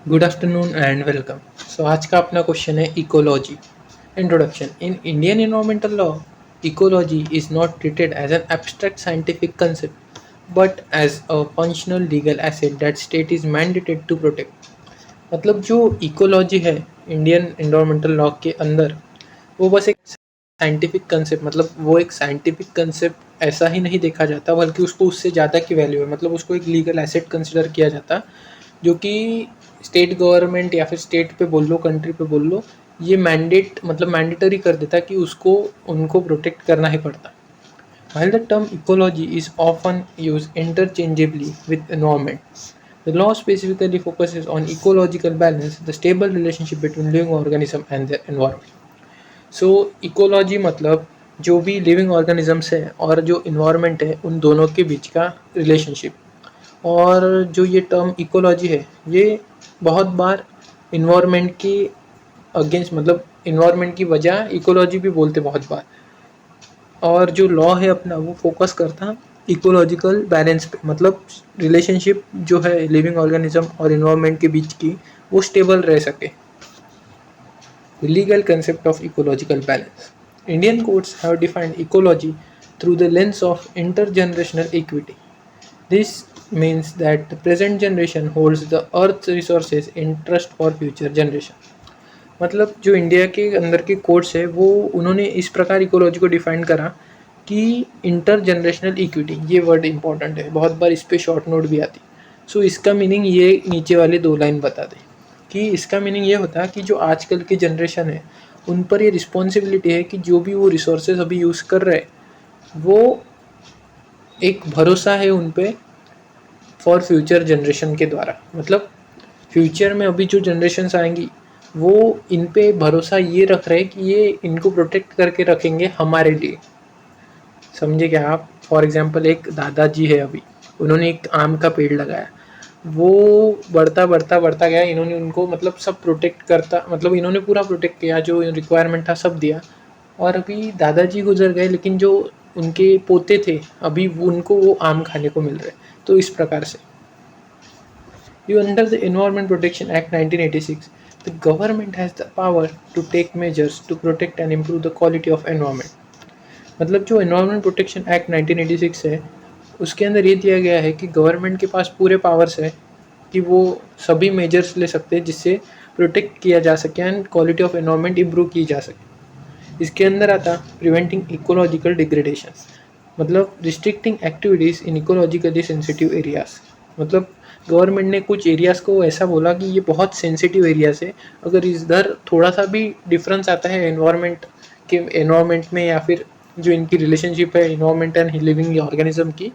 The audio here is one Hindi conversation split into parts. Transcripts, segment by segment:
Good afternoon and welcome. So आज का अपना क्वेश्चन है ecology. Introduction. In Indian environmental law, ecology is not treated as an abstract scientific concept but as a functional legal asset that state is mandated to protect. मतलब जो इकोलॉजी है इंडियन एनवायरमेंटल लॉ के अंदर, वो बस एक साइंटिफिक कंसेप्ट, मतलब वो एक साइंटिफिक कंसेप्ट ऐसा ही नहीं देखा जाता, बल्कि उसको उससे ज़्यादा की वैल्यू है। मतलब उसको एक लीगल एसेट कंसिडर किया जाता, जो कि स्टेट गवर्नमेंट या फिर स्टेट पे बोल लो, कंट्री पे बोल लो, ये मैंडेट मतलब मैंडेटरी कर देता कि उसको उनको प्रोटेक्ट करना ही पड़ता। While the term ecology is often used interchangeably with environment, the law specifically focuses on ecological balance, the stable relationship between living organism and their environment. So ecology मतलब जो भी लिविंग ऑर्गेनिजम्स है और जो इन्वायरमेंट है, उन दोनों के बीच का रिलेशनशिप। और जो ये टर्म इकोलॉजी है, ये बहुत बार इन्वायरमेंट के अगेंस्ट, मतलब इन्वायरमेंट की वजह इकोलॉजी भी बोलते बहुत बार। और जो लॉ है अपना, वो फोकस करता इकोलॉजिकल बैलेंस पे, मतलब रिलेशनशिप जो है लिविंग ऑर्गेनिज्म और इन्वायरमेंट के बीच की, वो स्टेबल रह सके। The legal concept of ecological balance. Indian courts have defined ecology through the lens of intergenerational equity. This means that the present generation holds the earth's resources in trust for future generation. मतलब जो इंडिया के अंदर के कोर्ट्स है, वो उन्होंने इस प्रकार इकोलॉजी को डिफाइन करा कि इंटर जनरेशनल इक्विटी, ये वर्ड इंपॉर्टेंट है, बहुत बार इस पे शॉर्ट नोट भी आती। सो इसका मीनिंग ये नीचे वाले दो लाइन बता दें कि इसका मीनिंग ये होता है कि जो आजकल की जनरेशन है, उन पर ये रिस्पॉन्सिबिलिटी है कि जो भी वो रिसोर्सेज अभी यूज़ कर रहे हैं, वो एक भरोसा है उन पे फॉर फ्यूचर जनरेशन के द्वारा। मतलब फ्यूचर में अभी जो जनरेशन्स आएंगी, वो इन पे भरोसा ये रख रहे हैं कि ये इनको प्रोटेक्ट करके रखेंगे हमारे लिए। समझे क्या आप? फॉर एग्जांपल एक दादाजी है, अभी उन्होंने एक आम का पेड़ लगाया, वो बढ़ता बढ़ता बढ़ता गया, इन्होंने उनको मतलब सब प्रोटेक्ट करता, मतलब इन्होंने पूरा प्रोटेक्ट किया, जो रिक्वायरमेंट था सब दिया। और अभी दादाजी गुजर गए, लेकिन जो उनके पोते थे, अभी उनको वो आम खाने को मिल रहे। तो इस प्रकार से you under the Environment Protection Act 1986, the government has the power to take measures to protect and improve the quality of environment. मतलब जो एनवायरमेंट प्रोटेक्शन एक्ट 1986 है, उसके अंदर ये दिया गया है कि गवर्नमेंट के पास पूरे पावर्स है कि वो सभी मेजर्स ले सकते हैं जिससे प्रोटेक्ट किया जा सके and quality of environment improve की जा सके। इसके अंदर आता प्रिवेंटिंग इकोलॉजिकल डिग्रेडेशन, मतलब रिस्ट्रिक्टिंग एक्टिविटीज़ इन इकोलॉजिकली सेंसिटिव एरियाज। मतलब गवर्नमेंट ने कुछ एरियाज़ को ऐसा बोला कि ये बहुत सेंसिटिव एरियाज है, अगर इधर थोड़ा सा भी डिफरेंस आता है एनवायरमेंट में या फिर जो इनकी रिलेशनशिप है इन्वायरमेंट एंड लिविंग ऑर्गेनिज्म की,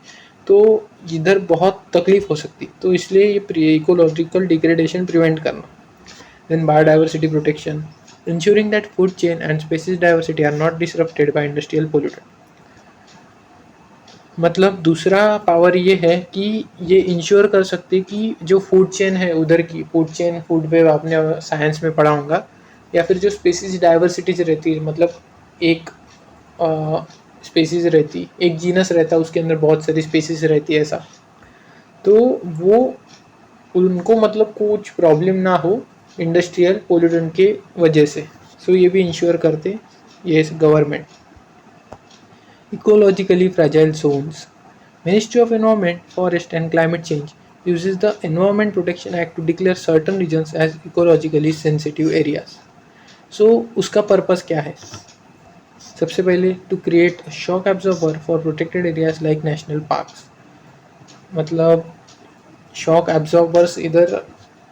तो इधर बहुत तकलीफ हो सकती। तो इसलिए ये इकोलॉजिकल डिग्रेडेशन प्रिवेंट करना। Then biodiversity protection, ensuring that food chain and species diversity are not disrupted by industrial pollutant। मतलब दूसरा पावर ये है कि ये इंश्योर कर सकते कि जो फूड चेन है, उधर की फूड पे आपने साइंस में पढ़ा होगा, या फिर जो स्पेसीज डाइवर्सिटीज रहती है, मतलब एक स्पेसीज रहती, एक जीनस रहता है, उसके अंदर बहुत सारी स्पेसीज रहती है ऐसा, तो वो उनको मतलब कुछ प्रॉब्लम ना हो इंडस्ट्रियल पोल्यूटेंट के वजह से। सो ये भी इंश्योर करते ये government. Ecologically fragile zones. Ministry of Environment, Forest and Climate Change uses the Environment Protection Act to declare certain regions as ecologically sensitive areas. So उसका पर्पस क्या है? सबसे पहले to create shock absorber for protected areas like national parks. मतलब शॉक एब्जॉर्बर्स इधर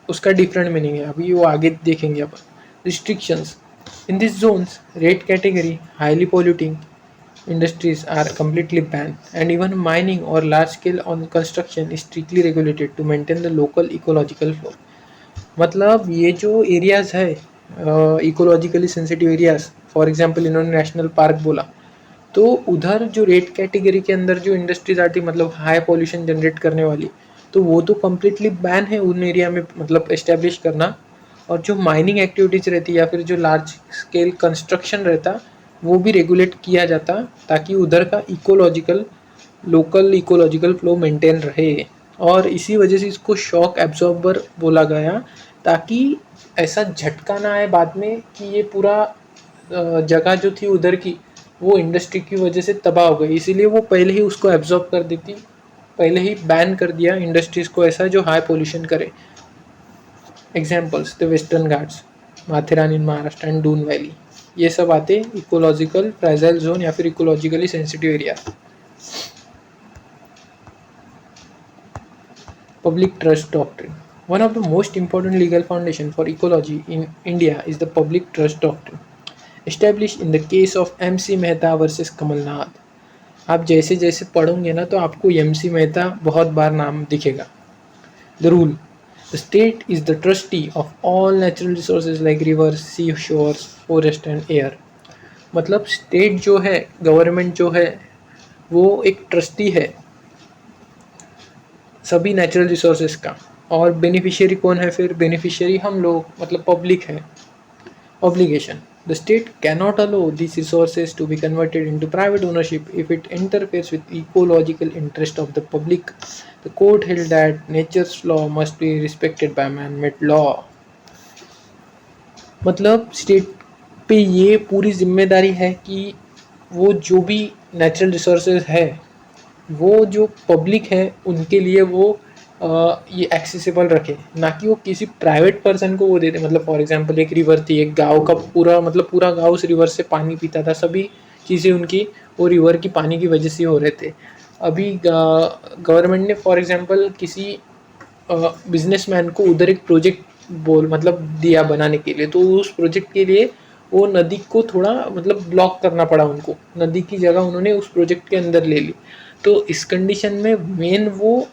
उसका डिफरेंट मीनिंग है, अभी वो आगे देखेंगे अपन। Restrictions in this zones, red category highly polluting industries are completely banned and even mining or large scale on construction is strictly regulated to maintain the local ecological flow। मतलब ये जो एरियाज है ecologically sensitive areas, for example इन्होंने नेशनल पार्क बोला, तो उधर जो रेड कैटेगरी के अंदर जो इंडस्ट्रीज आती, मतलब हाई पॉल्यूशन जनरेट करने वाली, तो वो तो कम्प्लीटली बैन है उन एरिया में मतलब एस्टेब्लिश करना। और जो माइनिंग एक्टिविटीज़ रहती या फिर जो लार्ज स्केल कंस्ट्रक्शन रहता, वो भी रेगुलेट किया जाता ताकि उधर का लोकल इकोलॉजिकल फ्लो मेंटेन रहे। और इसी वजह से इसको शॉक एब्जॉर्बर बोला गया ताकि ऐसा झटका ना आए बाद में कि ये पूरा जगह जो थी उधर की वो इंडस्ट्री की वजह से तबाह हो गई, इसीलिए वो पहले ही उसको एब्जॉर्ब कर देती, पहले ही बैन कर दिया इंडस्ट्रीज़ को ऐसा जो हाई पोल्यूशन करे। Examples the Western Ghats, Matheran in Maharashtra and Doon valley, ये सब आते इकोलॉजिकल फ्रेजाइल जोन या फिर ecologically sensitive area. Public trust doctrine. One of the most important legal foundation for ecology in India is the public trust doctrine, established in the case of MC Mehta versus Kamal Nath. आप जैसे जैसे पढ़ोगे ना तो आपको MC मेहता बहुत बार नाम दिखेगा। The rule: the state is the trustee of all natural resources like rivers, sea shores, forest and air। मतलब स्टेट जो है, गवर्नमेंट जो है, वो एक ट्रस्टी है सभी नेचुरल रिसोर्सेज का। और बेनिफिशियरी कौन है फिर? बेनिफिशियरी हम लोग, मतलब पब्लिक है। Obligation: the state cannot allow these resources to be converted into private ownership if it interferes with ecological interest of the public। The court held that nature's law must be respected by man-made law। मतलब स्टेट पे ये पूरी जिम्मेदारी है कि वो जो भी नेचुरल रिसोर्सेज है वो जो पब्लिक है उनके लिए वो ये एक्सेसिबल रखे, ना कि वो किसी प्राइवेट पर्सन को वो दे दे। मतलब फॉर एग्जांपल एक रिवर थी, एक गांव का पूरा, मतलब पूरा गांव उस रिवर से पानी पीता था, सभी चीज़ें उनकी वो रिवर की पानी की वजह से हो रहे थे। अभी गवर्नमेंट ने फॉर एग्जांपल किसी बिजनेसमैन को उधर एक प्रोजेक्ट मतलब दिया बनाने के लिए, तो उस प्रोजेक्ट के लिए वो नदी को थोड़ा मतलब ब्लॉक करना पड़ा उनको, नदी की जगह उन्होंने उस प्रोजेक्ट के अंदर ले ली। तो इस कंडीशन में मेन वो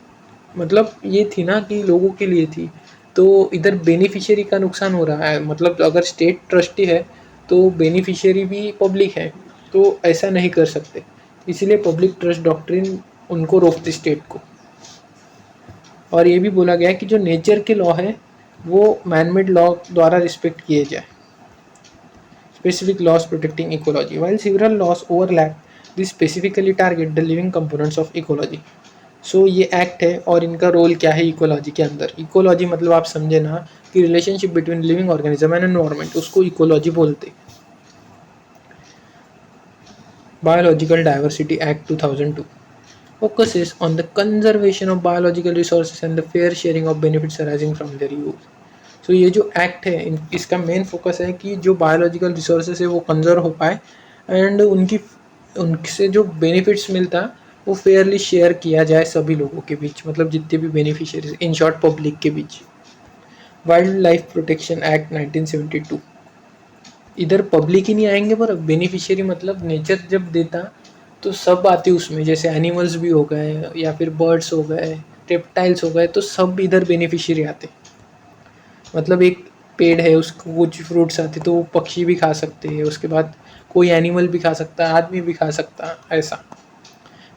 मतलब ये थी ना कि लोगों के लिए थी, तो इधर बेनिफिशियरी का नुकसान हो रहा है। मतलब अगर स्टेट ट्रस्टी है तो बेनिफिशियरी भी पब्लिक है, तो ऐसा नहीं कर सकते, इसीलिए पब्लिक ट्रस्ट डॉक्ट्रिन उनको रोकती स्टेट को। और ये भी बोला गया है कि जो नेचर के लॉ है वो मैनमेड लॉ द्वारा रिस्पेक्ट किए जाए। Specific laws protecting ecology: while several laws overlap this specifically target the living components of ecology. So ये एक्ट है और इनका रोल क्या है इकोलॉजी के अंदर? इकोलॉजी मतलब आप समझे ना कि relationship between living organism and environment, उसको इकोलॉजी बोलते। Biological diversity act 2002 focuses on the conservation of biological resources and the fair sharing of benefits arising from their use। सो ये जो एक्ट है इसका मेन फोकस है कि जो बायोलॉजिकल रिसोर्सेज है वो कंजर्व हो पाए एंड उनसे जो बेनिफिट्स मिलता वो फेयरली शेयर किया जाए सभी लोगों के बीच, मतलब जितने भी बेनिफिशियरीज, इन शॉर्ट पब्लिक के बीच। वाइल्ड लाइफ प्रोटेक्शन एक्ट 1972, इधर पब्लिक ही नहीं आएंगे पर बेनिफिशियरी, मतलब नेचर जब देता तो सब आते उसमें, जैसे एनिमल्स भी हो गए या फिर बर्ड्स हो गए, रेप्टाइल्स हो गए, तो सब इधर बेनिफिशियरी आते। मतलब एक पेड़ है उसको कुछ फ्रूट्स आते तो वो पक्षी भी खा सकते हैं, उसके बाद कोई एनिमल भी खा सकता है, आदमी भी खा सकता है, ऐसा।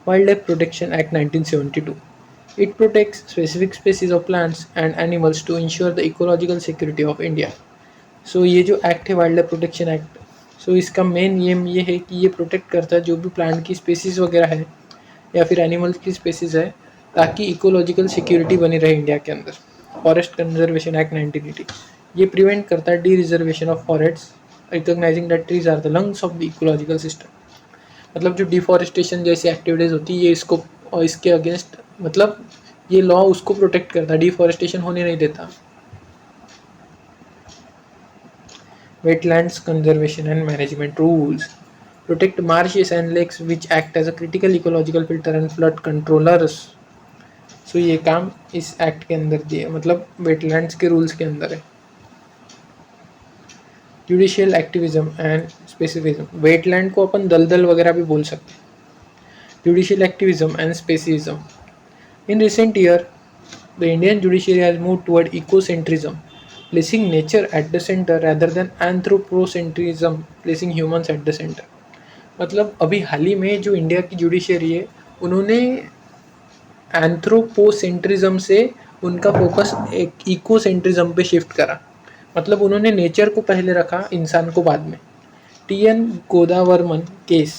Wild life protection act 1972, it protects specific species of plants and animals to ensure the ecological security of India. So ये जो एक्ट है wild life protection act, so इसका मेन एम ये है कि ये प्रोटेक्ट करता है जो भी प्लांट की स्पीसीज़ वगैरह है या फिर एनिमल्स की स्पीसीज़ है, ताकि इकोलॉजिकल सिक्योरिटी बनी रहे इंडिया के अंदर। फॉरेस्ट कंजर्वेशन एक्ट 1980, ये प्रिवेंट करता है dereservation of forest, recognizing that trees are the lungs of the ecological system. मतलब जो डिफॉरेस्टेशन जैसी एक्टिविटीज़ होती है ये इसको और इसके अगेंस्ट, मतलब ये लॉ उसको प्रोटेक्ट करता है, डिफॉरेस्टेशन होने नहीं देता। Wetlands conservation and management rules protect marshes and lakes which act as a critical ecological filter and flood controllers। सो ये काम इस एक्ट के अंदर दिए, मतलब वेटलैंड्स के रूल्स के अंदर है। Judicial activism and speciesism, wetland को अपन दलदल वगैरह भी बोल सकते हैं। Judicial activism and speciesism, in recent year the Indian judiciary has move toward ecocentrism, placing nature at the center rather than anthropocentrism, placing humans at the center। मतलब अभी हाल ही में जो इंडिया की जुडिशरी है उन्होंने एंथ्रोपोसेंट्रिज्म से उनका फोकस एक इकोसेंट्रिज्म पे शिफ्ट करा, मतलब उन्होंने नेचर को पहले रखा, इंसान को बाद में। T N. Godavarman case,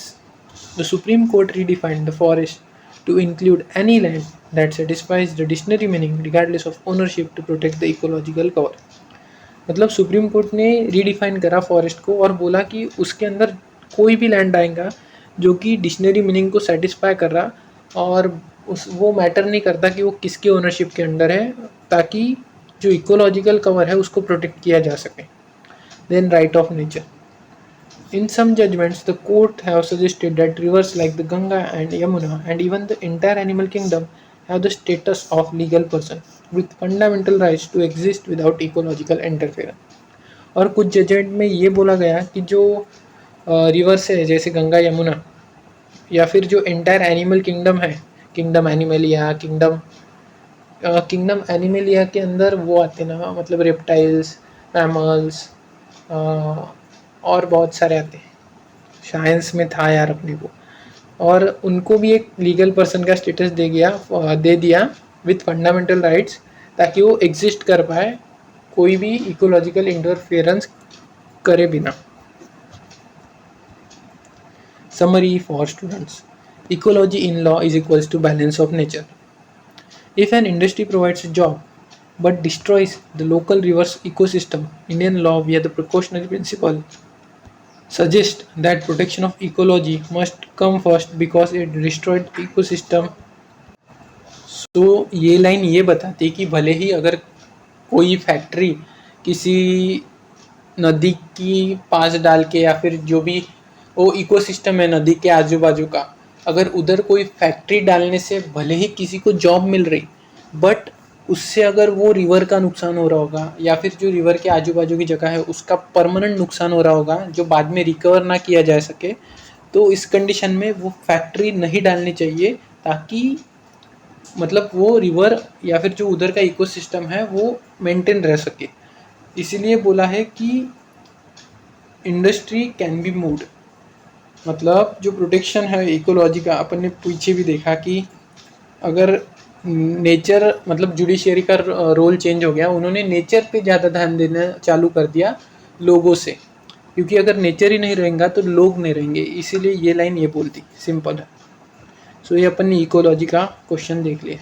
the Supreme Court redefined the forest to include any land that satisfies the dictionary meaning regardless of ownership to protect the ecological cover. मतलब सुप्रीम कोर्ट ने रीडिफाइन करा फॉरेस्ट को और बोला कि उसके अंदर कोई भी लैंड आएगा जो कि डिक्शनरी मीनिंग को सेटिस्फाई कर रहा और उस वो मैटर नहीं करता कि वो किसके ओनरशिप के अंडर है, ताकि जो इकोलॉजिकल कवर है उसको प्रोटेक्ट किया जा सके. Then right of nature. In some judgments, the court have suggested that rivers like the Ganga and Yamuna and even the entire animal kingdom have the status of legal person with fundamental rights to exist without ecological interference. और कुछ जजमेंट में ये बोला गया कि जो रिवर्स है जैसे गंगा यमुना या फिर जो एंटायर एनिमल किंगडम है, किंगडम एनिमलिया, किंगडम एनिमलिया के अंदर वो आते ना, मतलब रेप्टाइल्स, मैमल्स और बहुत सारे आते हैं. साइंस में था यार अपने को. और उनको भी एक लीगल पर्सन का स्टेटस दे दिया विथ फंडामेंटल राइट्स, ताकि वो एग्जिस्ट कर पाए कोई भी इकोलॉजिकल इंटरफेरेंस करे बिना. Summary for students. Ecology in law is equals to balance of nature. If an industry provides a job but destroys the local river's ecosystem, Indian law via the precautionary principle suggests that protection of ecology must come first because it destroyed ecosystem. So ये लाइन ये बताती है कि भले ही अगर कोई फैक्ट्री किसी नदी की पास डाल के या फिर जो भी वो इकोसिस्टम है नदी के आजू बाजू का, अगर उधर कोई फैक्ट्री डालने से भले ही किसी को जॉब मिल रही, बट उससे अगर वो रिवर का नुकसान हो रहा होगा या फिर जो रिवर के आजू बाजू की जगह है उसका परमानेंट नुकसान हो रहा होगा जो बाद में रिकवर ना किया जा सके, तो इस कंडीशन में वो फैक्ट्री नहीं डालनी चाहिए, ताकि मतलब वो रिवर या फिर जो उधर का इकोसिस्टम है वो मेंटेन रह सके. इसीलिए बोला है कि इंडस्ट्री कैन बी मूव्ड. मतलब जो प्रोटेक्शन है इकोलॉजी का, अपन ने पीछे भी देखा कि अगर नेचर मतलब जुडिशियरी का रोल चेंज हो गया, उन्होंने नेचर पे ज़्यादा ध्यान देना चालू कर दिया लोगों से, क्योंकि अगर नेचर ही नहीं रहेगा तो लोग नहीं रहेंगे. इसीलिए ये लाइन ये बोलती, सिंपल है. सो ये अपन ने इकोलॉजी का क्वेश्चन देख लिया.